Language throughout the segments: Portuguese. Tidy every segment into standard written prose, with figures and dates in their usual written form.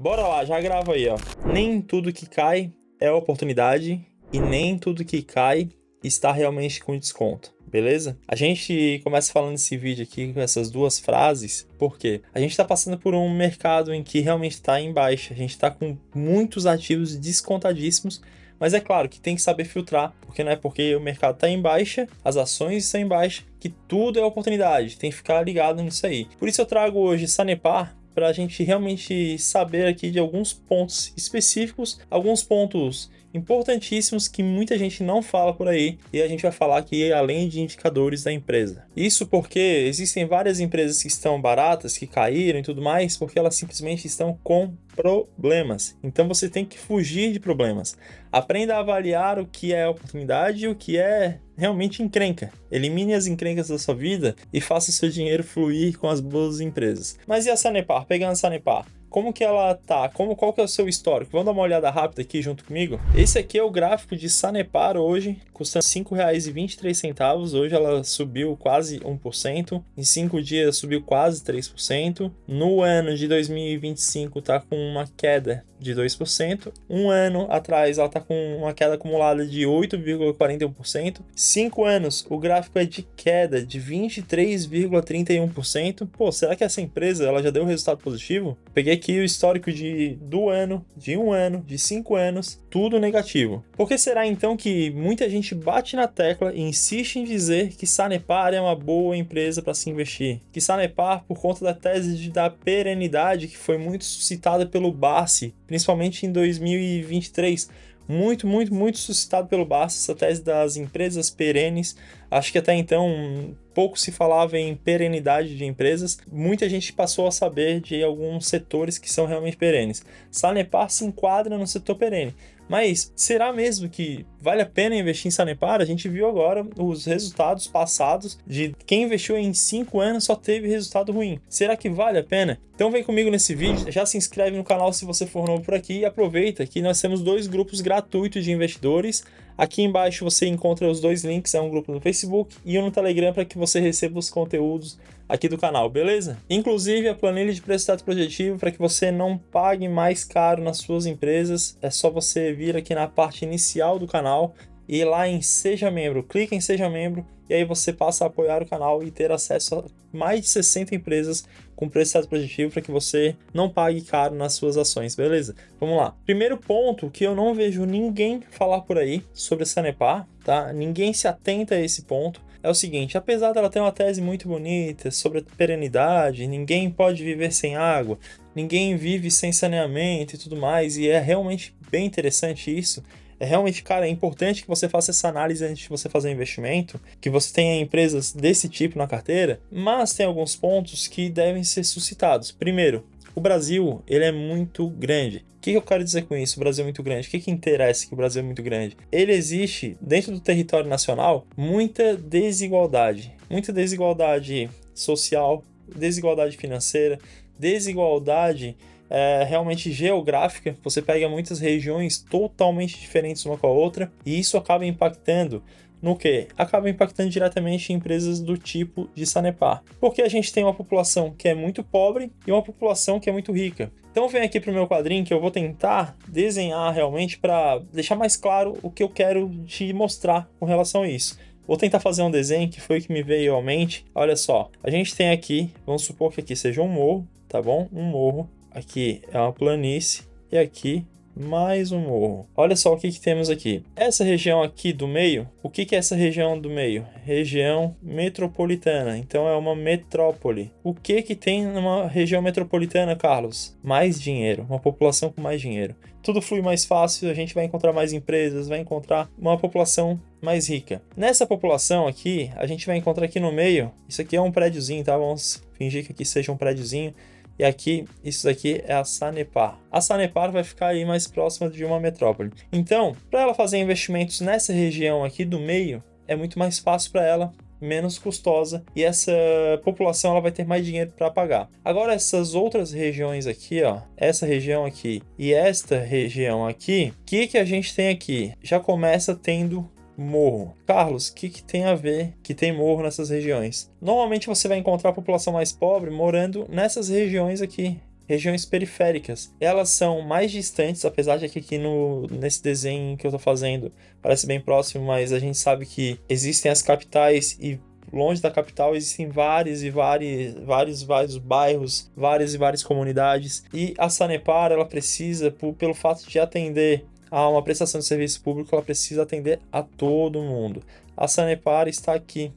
Bora lá, já grava aí, ó. Nem tudo que cai é oportunidade e nem tudo que cai está realmente com desconto, beleza? A gente começa falando esse vídeo aqui com essas duas frases, porque a gente está passando por um mercado em que realmente está em baixa, a gente está com muitos ativos descontadíssimos, mas é claro que tem que saber filtrar, porque não é porque o mercado está em baixa, as ações estão em baixa, que tudo é oportunidade, tem que ficar ligado nisso aí. Por isso eu trago hoje Sanepar, para a gente realmente saber aqui de alguns pontos específicos, alguns pontos importantíssimos que muita gente não fala por aí, e a gente vai falar aqui além de indicadores da empresa. Isso porque existem várias empresas que estão baratas, que caíram e tudo mais, porque elas simplesmente estão com problemas. Então você tem que fugir de problemas. Aprenda a avaliar o que é oportunidade e o que é realmente encrenca. Elimine as encrencas da sua vida e faça o seu dinheiro fluir com as boas empresas. Mas e a Sanepar? Pegando a Sanepar, como que ela tá? Qual que é o seu histórico? Vamos dar uma olhada rápida aqui junto comigo? Esse aqui é o gráfico de Sanepar hoje, custando R$ 5,23. Hoje ela subiu quase 1%. Em 5 dias subiu quase 3%. No ano de 2025 está com uma queda de 2%. Um ano atrás ela está com uma queda acumulada de 8,41%. 5 anos, o gráfico é de queda de 23,31%. Pô, será que essa empresa ela já deu resultado positivo? Peguei aqui o histórico do ano, de 1 ano, de 5 anos, tudo negativo. Por que será então que muita gente bate na tecla e insiste em dizer que Sanepar é uma boa empresa para se investir? Que Sanepar, por conta da tese da perenidade que foi muito suscitada pelo Bassi, principalmente em 2023, muito suscitado pelo Bassi, essa tese das empresas perenes. Acho que até então pouco se falava em perenidade de empresas, muita gente passou a saber de alguns setores que são realmente perenes. Sanepar se enquadra no setor perene. Mas será mesmo que vale a pena investir em Sanepar? A gente viu agora os resultados passados de quem investiu em 5 anos só teve resultado ruim. Será que vale a pena? Então vem comigo nesse vídeo, já se inscreve no canal se você for novo por aqui e aproveita que nós temos 2 grupos gratuitos de investidores. Aqui embaixo você encontra os 2 links, é um grupo no Facebook e um no Telegram para que você receba os conteúdos aqui do canal, beleza? Inclusive a planilha de preço status projetivo para que você não pague mais caro nas suas empresas. É só você vir aqui na parte inicial do canal e ir lá em Seja Membro, clica em Seja Membro e aí você passa a apoiar o canal e ter acesso a mais de 60 empresas com preço status projetivo para que você não pague caro nas suas ações, beleza? Vamos lá. Primeiro ponto que eu não vejo ninguém falar por aí sobre a Sanepar, tá? Ninguém se atenta a esse ponto. É o seguinte, apesar dela ter uma tese muito bonita sobre a perenidade, ninguém pode viver sem água, ninguém vive sem saneamento e tudo mais, e é realmente bem interessante isso. É realmente, cara, é importante que você faça essa análise antes de você fazer um investimento, que você tenha empresas desse tipo na carteira, mas tem alguns pontos que devem ser suscitados. Primeiro, o Brasil, ele é muito grande. O que eu quero dizer com isso? O Brasil é muito grande. O que interessa que o Brasil é muito grande? Ele existe, dentro do território nacional, muita desigualdade social, desigualdade financeira, desigualdade realmente geográfica. Você pega muitas regiões totalmente diferentes uma com a outra e isso acaba impactando no quê? Acaba impactando diretamente em empresas do tipo de Sanepar. Porque a gente tem uma população que é muito pobre e uma população que é muito rica. Então vem aqui para o meu quadrinho que eu vou tentar desenhar realmente para deixar mais claro o que eu quero te mostrar com relação a isso. Vou tentar fazer um desenho que foi o que me veio à mente. Olha só, a gente tem aqui, vamos supor que aqui seja um morro, tá bom? Um morro. Aqui é uma planície e aqui mais um morro. Olha só o que temos aqui. Essa região aqui do meio, o que é essa região do meio? Região metropolitana, então é uma metrópole. O que tem numa região metropolitana, Carlos? Mais dinheiro, uma população com mais dinheiro. Tudo flui mais fácil, a gente vai encontrar mais empresas, vai encontrar uma população mais rica. Nessa população aqui, a gente vai encontrar aqui no meio, isso aqui é um prédiozinho, tá? Vamos fingir que aqui seja um prédiozinho. E aqui, isso daqui é a Sanepar. A Sanepar vai ficar aí mais próxima de uma metrópole. Então, para ela fazer investimentos nessa região aqui do meio, é muito mais fácil para ela, menos custosa, e essa população ela vai ter mais dinheiro para pagar. Agora essas outras regiões aqui, ó, essa região aqui e esta região aqui, o que a gente tem aqui? Já começa tendo morro. Carlos, o que tem a ver que tem morro nessas regiões? Normalmente você vai encontrar a população mais pobre morando nessas regiões aqui, regiões periféricas. Elas são mais distantes, apesar de que aqui nesse desenho que eu estou fazendo parece bem próximo, mas a gente sabe que existem as capitais e longe da capital existem vários bairros, várias comunidades. E a Sanepar, ela precisa, pelo fato de atender a uma prestação de serviço público, ela precisa atender a todo mundo. A Sanepar está aqui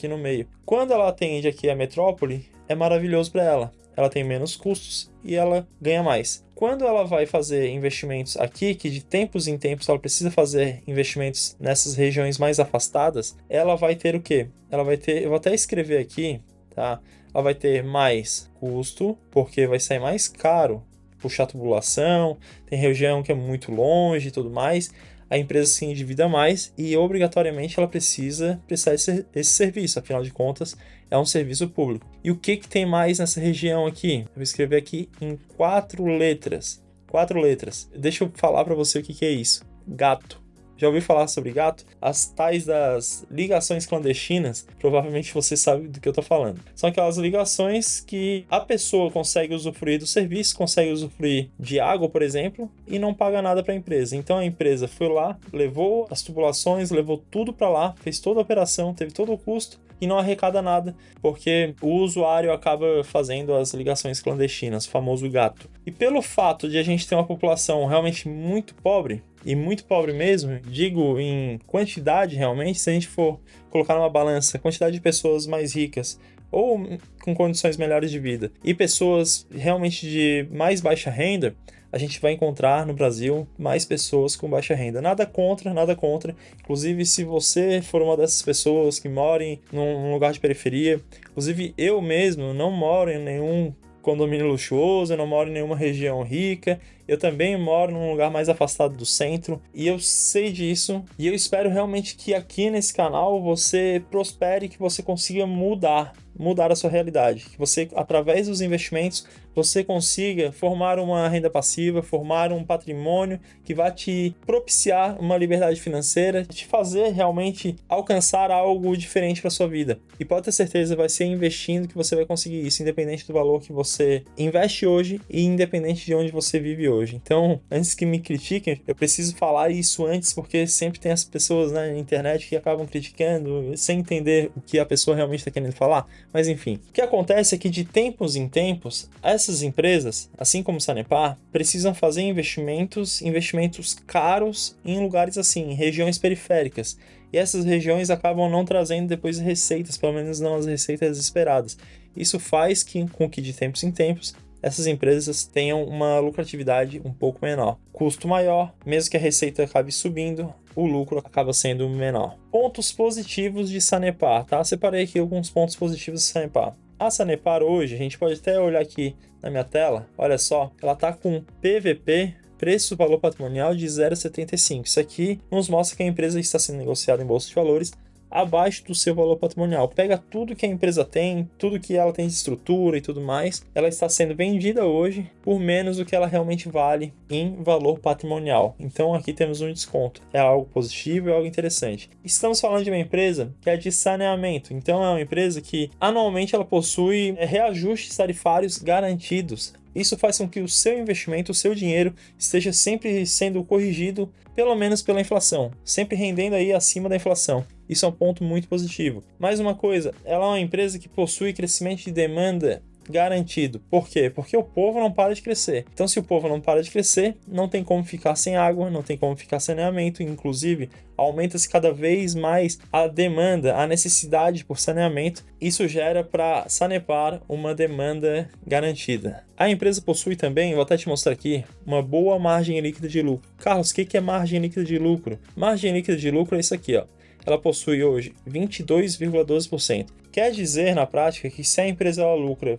no meio. Quando ela atende aqui a metrópole, é maravilhoso para ela. Ela tem menos custos e ela ganha mais. Quando ela vai fazer investimentos aqui, que de tempos em tempos ela precisa fazer investimentos nessas regiões mais afastadas, ela vai ter o quê? Ela vai ter, eu vou até escrever aqui, tá? Ela vai ter mais custo, porque vai sair mais caro puxar tubulação, tem região que é muito longe e tudo mais. A empresa se endivida mais e obrigatoriamente ela precisa prestar esse serviço, afinal de contas é um serviço público. E o que tem mais nessa região aqui? Eu vou escrever aqui em 4 letras. 4 letras. Deixa eu falar para você o que é isso. Gato. Já ouviu falar sobre gato? As tais das ligações clandestinas, provavelmente você sabe do que eu estou falando. São aquelas ligações que a pessoa consegue usufruir do serviço, consegue usufruir de água, por exemplo, e não paga nada para a empresa. Então a empresa foi lá, levou as tubulações, levou tudo para lá, fez toda a operação, teve todo o custo e não arrecada nada, porque o usuário acaba fazendo as ligações clandestinas, o famoso gato. E pelo fato de a gente ter uma população realmente muito pobre, e muito pobre mesmo, digo em quantidade realmente, se a gente for colocar numa balança a quantidade de pessoas mais ricas ou com condições melhores de vida e pessoas realmente de mais baixa renda, a gente vai encontrar no Brasil mais pessoas com baixa renda. Nada contra. Inclusive, se você for uma dessas pessoas que morem num lugar de periferia, inclusive eu mesmo não moro em nenhum condomínio luxuoso, eu não moro em nenhuma região rica, eu também moro num lugar mais afastado do centro e eu sei disso e eu espero realmente que aqui nesse canal você prospere, que você consiga mudar a sua realidade, que você, através dos investimentos, você consiga formar uma renda passiva, formar um patrimônio que vai te propiciar uma liberdade financeira, te fazer realmente alcançar algo diferente para sua vida. E pode ter certeza, vai ser investindo que você vai conseguir isso, independente do valor que você investe hoje e independente de onde você vive hoje. Então, antes que me critiquem, eu preciso falar isso antes, porque sempre tem as pessoas na internet que acabam criticando sem entender o que a pessoa realmente está querendo falar. Mas enfim, o que acontece é que de tempos em tempos, essas empresas, assim como o Sanepar, precisam fazer investimentos caros em lugares assim, em regiões periféricas. E essas regiões acabam não trazendo depois receitas, pelo menos não as receitas esperadas. Isso faz com que de tempos em tempos essas empresas tenham uma lucratividade um pouco menor. Custo maior, mesmo que a receita acabe subindo, o lucro acaba sendo menor. Pontos positivos de Sanepar, tá? Separei aqui alguns pontos positivos de Sanepar. A Sanepar hoje, a gente pode até olhar aqui na minha tela, olha só, ela está com PVP, preço-valor patrimonial, de 0,75. Isso aqui nos mostra que a empresa está sendo negociada em bolsa de valores abaixo do seu valor patrimonial. Pega tudo que a empresa tem, tudo que ela tem de estrutura e tudo mais, ela está sendo vendida hoje por menos do que ela realmente vale em valor patrimonial. Então aqui temos um desconto. É algo positivo, é algo interessante. Estamos falando de uma empresa que é de saneamento. Então é uma empresa que anualmente ela possui reajustes tarifários garantidos. Isso faz com que o seu investimento, o seu dinheiro, esteja sempre sendo corrigido, pelo menos pela inflação, sempre rendendo aí acima da inflação. Isso é um ponto muito positivo. Mais uma coisa, ela é uma empresa que possui crescimento de demanda garantido. Por quê? Porque o povo não para de crescer. Então, se o povo não para de crescer, não tem como ficar sem água, não tem como ficar sem saneamento. Inclusive, aumenta-se cada vez mais a demanda, a necessidade por saneamento. Isso gera para Sanepar uma demanda garantida. A empresa possui também, vou até te mostrar aqui, uma boa margem líquida de lucro. Carlos, o que é margem líquida de lucro? Margem líquida de lucro é isso aqui, ó. Ela possui hoje 22,12%. Quer dizer, na prática, que se a empresa ela lucra,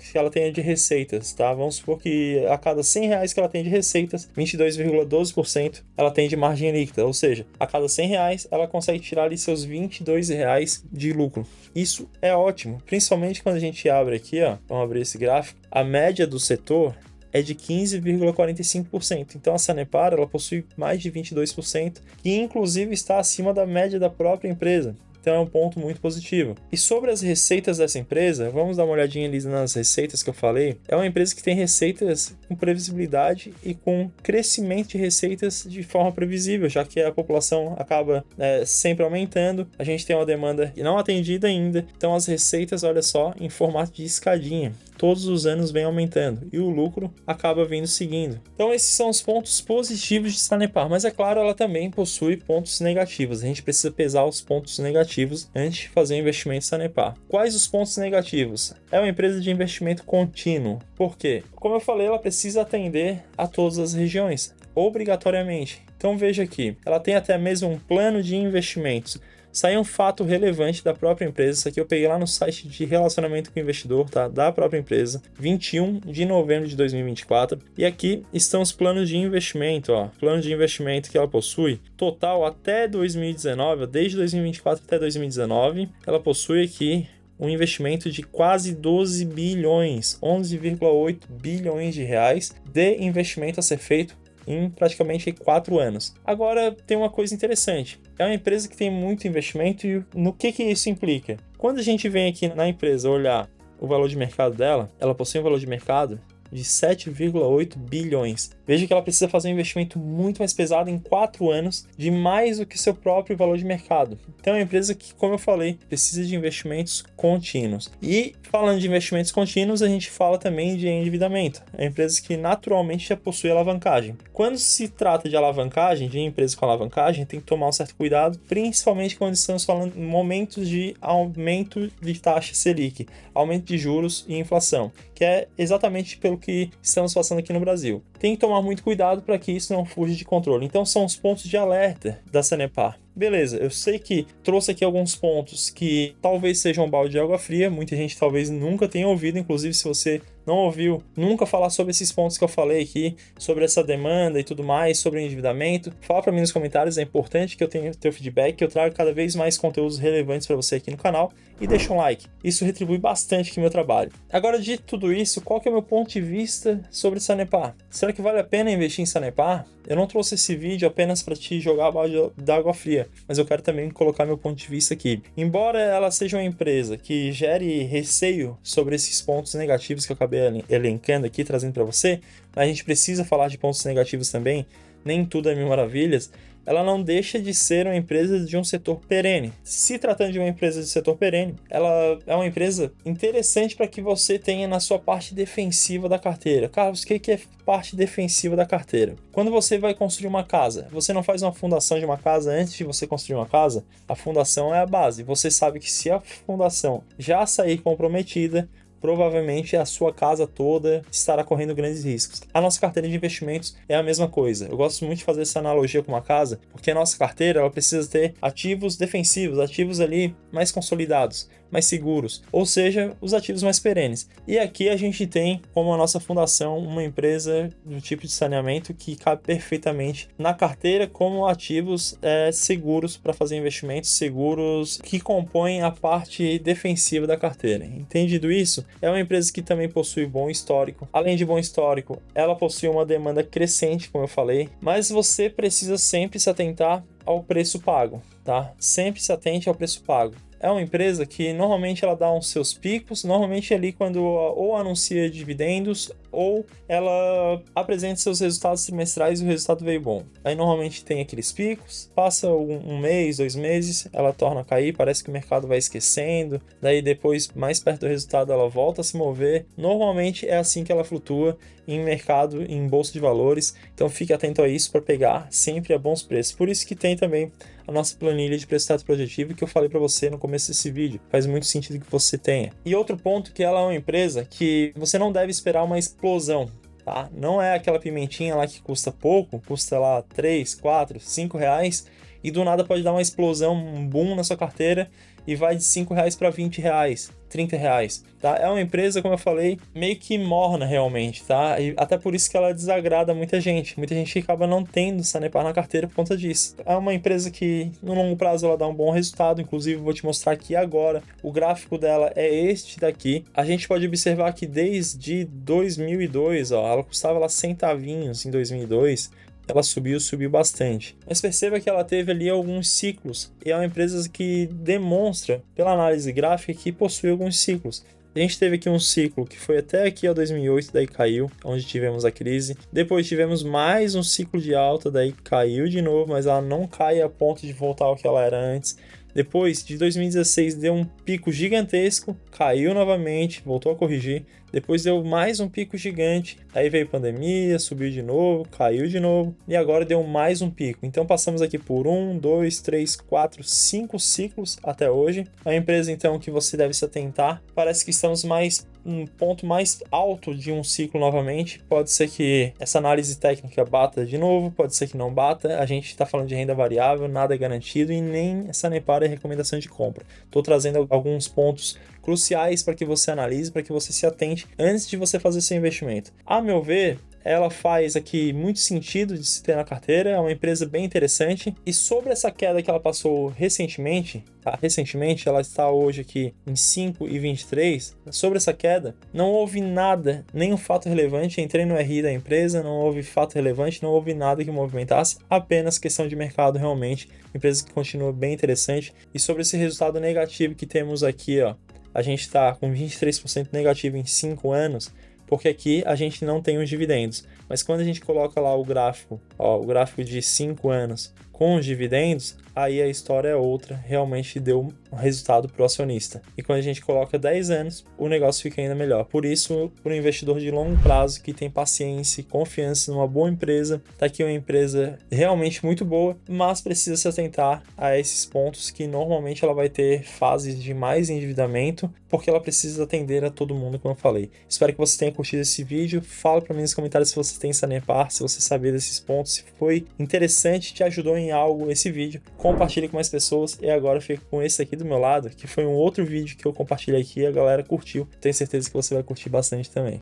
se ela tem de receitas, tá? Vamos supor que a cada R$100 que ela tem de receitas, 22,12% ela tem de margem líquida, ou seja, a cada R$100 ela consegue tirar ali seus R$22 de lucro. Isso é ótimo, principalmente quando a gente abre aqui, ó, vamos abrir esse gráfico, a média do setor é de 15,45%. Então a Sanepar ela possui mais de 22%, que inclusive está acima da média da própria empresa. Então é um ponto muito positivo. E sobre as receitas dessa empresa, vamos dar uma olhadinha ali nas receitas que eu falei. É uma empresa que tem receitas com previsibilidade e com crescimento de receitas de forma previsível, já que a população acaba sempre aumentando, a gente tem uma demanda não atendida ainda, então as receitas, olha só, em formato de escadinha. Todos os anos vem aumentando e o lucro acaba vindo seguindo. Então esses são os pontos positivos de Sanepar, mas é claro, ela também possui pontos negativos. A gente precisa pesar os pontos negativos antes de fazer o investimento em Sanepar. Quais os pontos negativos? É uma empresa de investimento contínuo. Por quê? Como eu falei, ela precisa atender a todas as regiões, obrigatoriamente. Então veja aqui, ela tem até mesmo um plano de investimentos. Saiu um fato relevante da própria empresa, isso aqui eu peguei lá no site de relacionamento com o investidor, tá? Da própria empresa, 21 de novembro de 2024. E aqui estão os planos de investimento, ó. Plano de investimento que ela possui, total até 2019, desde 2024 até 2019, ela possui aqui um investimento de quase 12 bilhões, 11,8 bilhões de reais de investimento a ser feito em praticamente 4 anos. Agora, tem uma coisa interessante. É uma empresa que tem muito investimento e no que isso implica? Quando a gente vem aqui na empresa olhar o valor de mercado dela, ela possui um valor de mercado de 7,8 bilhões. Veja que ela precisa fazer um investimento muito mais pesado em 4 anos, de mais do que seu próprio valor de mercado. Então é uma empresa que, como eu falei, precisa de investimentos contínuos. E falando de investimentos contínuos, a gente fala também de endividamento. É uma empresa que naturalmente já possui alavancagem. Quando se trata de alavancagem, de empresa com alavancagem, tem que tomar um certo cuidado, principalmente quando estamos falando em momentos de aumento de taxa Selic, aumento de juros e inflação, que é exatamente pelo que estamos passando aqui no Brasil. Tem que tomar muito cuidado para que isso não fuja de controle. Então são os pontos de alerta da Sanepar. Beleza, eu sei que trouxe aqui alguns pontos que talvez sejam um balde de água fria, muita gente talvez nunca tenha ouvido, inclusive se você não ouviu nunca falar sobre esses pontos que eu falei aqui, sobre essa demanda e tudo mais, sobre o endividamento, fala para mim nos comentários, é importante que eu tenha teu feedback, que eu trago cada vez mais conteúdos relevantes para você aqui no canal, e deixa um like, isso retribui bastante aqui o meu trabalho. Agora, dito tudo isso, qual que é o meu ponto de vista sobre Sanepar? Será que vale a pena investir em Sanepar? Eu não trouxe esse vídeo apenas para te jogar a balde d'água fria, mas eu quero também colocar meu ponto de vista aqui. Embora ela seja uma empresa que gere receio sobre esses pontos negativos que eu acabei elencando aqui, trazendo para você, a gente precisa falar de pontos negativos também, nem tudo é mil maravilhas, ela não deixa de ser uma empresa de um setor perene. Se tratando de uma empresa de setor perene, ela é uma empresa interessante para que você tenha na sua parte defensiva da carteira. Carlos, o que é parte defensiva da carteira? Quando você vai construir uma casa, você não faz uma fundação de uma casa antes de você construir uma casa? A fundação é a base. Você sabe que se a fundação já sair comprometida, provavelmente a sua casa toda estará correndo grandes riscos. A nossa carteira de investimentos é a mesma coisa. Eu gosto muito de fazer essa analogia com uma casa, porque a nossa carteira ela precisa ter ativos defensivos, ativos ali mais consolidados, mais seguros, ou seja, os ativos mais perenes. E aqui a gente tem como a nossa fundação uma empresa do tipo de saneamento que cabe perfeitamente na carteira como ativos seguros para fazer investimentos seguros que compõem a parte defensiva da carteira. Entendido isso? É uma empresa que também possui bom histórico. Além de bom histórico, ela possui uma demanda crescente, como eu falei, mas você precisa sempre se atentar ao preço pago, tá? Sempre se atente ao preço pago. É uma empresa que normalmente ela dá uns seus picos, normalmente ali quando ou anuncia dividendos ou ela apresenta seus resultados trimestrais e o resultado veio bom. Aí normalmente tem aqueles picos, passa um mês, 2 meses, ela torna a cair, parece que o mercado vai esquecendo, daí depois, mais perto do resultado, ela volta a se mover. Normalmente é assim que ela flutua em mercado, em bolsa de valores, então fique atento a isso para pegar sempre a bons preços. Por isso que tem também a nossa planilha de preço projetivo que eu falei para você no começo desse vídeo. Faz muito sentido que você tenha. E outro ponto que ela é uma empresa que você não deve esperar uma explosão, tá? Não é aquela pimentinha lá que custa pouco, custa lá 3, 4, 5 reais e do nada pode dar uma explosão, um boom na sua carteira e vai de 5 reais para 20 reais, 30 reais, tá? É uma empresa, como eu falei, meio que morna realmente, tá? E até por isso que ela desagrada muita gente que acaba não tendo Sanepar na carteira por conta disso. É uma empresa que no longo prazo ela dá um bom resultado, inclusive vou te mostrar aqui agora, o gráfico dela é este daqui. A gente pode observar que desde 2002, ó, ela custava lá centavinhos em 2002, ela subiu bastante. Mas perceba que ela teve ali alguns ciclos, e é uma empresa que demonstra, pela análise gráfica, que possui alguns ciclos. A gente teve aqui um ciclo que foi até aqui ao 2008, daí caiu, onde tivemos a crise. Depois tivemos mais um ciclo de alta, daí caiu de novo, mas ela não cai a ponto de voltar ao que ela era antes. Depois de 2016 deu um pico gigantesco, caiu novamente, voltou a corrigir. Depois deu mais um pico gigante, aí veio pandemia, subiu de novo, caiu de novo e agora deu mais um pico. Então passamos aqui por 1, 2, 3, 4, 5 ciclos até hoje. A empresa então que você deve se atentar, parece que estamos mais um ponto mais alto de um ciclo novamente. Pode ser que essa análise técnica bata de novo, pode ser que não bata. A gente está falando de renda variável, nada é garantido e nem essa Sanepar é recomendação de compra. Estou trazendo alguns pontos cruciais para que você analise, para que você se atente antes de você fazer seu investimento. A meu ver, ela faz aqui muito sentido de se ter na carteira, é uma empresa bem interessante. E sobre essa queda que ela passou recentemente, tá? Recentemente, ela está hoje aqui em 5,23. Sobre essa queda, não houve nada, nenhum fato relevante. Entrei no RI da empresa, não houve fato relevante, não houve nada que movimentasse, apenas questão de mercado realmente. Empresa que continua bem interessante. E sobre esse resultado negativo que temos aqui, ó, a gente está com 23% negativo em 5 anos, porque aqui a gente não tem os dividendos. Mas quando a gente coloca lá o gráfico, ó, o gráfico de 5 anos com os dividendos, aí a história é outra, realmente deu um resultado para o acionista. E quando a gente coloca 10 anos, o negócio fica ainda melhor. Por isso, para o investidor de longo prazo, que tem paciência e confiança numa boa empresa, tá aqui uma empresa realmente muito boa, mas precisa se atentar a esses pontos que normalmente ela vai ter fases de mais endividamento, porque ela precisa atender a todo mundo, como eu falei. Espero que você tenha curtido esse vídeo. Fala para mim nos comentários se você tem Sanepar, se você sabia desses pontos, se foi interessante, te ajudou em algo esse vídeo. Compartilhe com mais pessoas. E agora eu fico com esse aqui do meu lado, que foi um outro vídeo que eu compartilhei aqui e a galera curtiu. Tenho certeza que você vai curtir bastante também.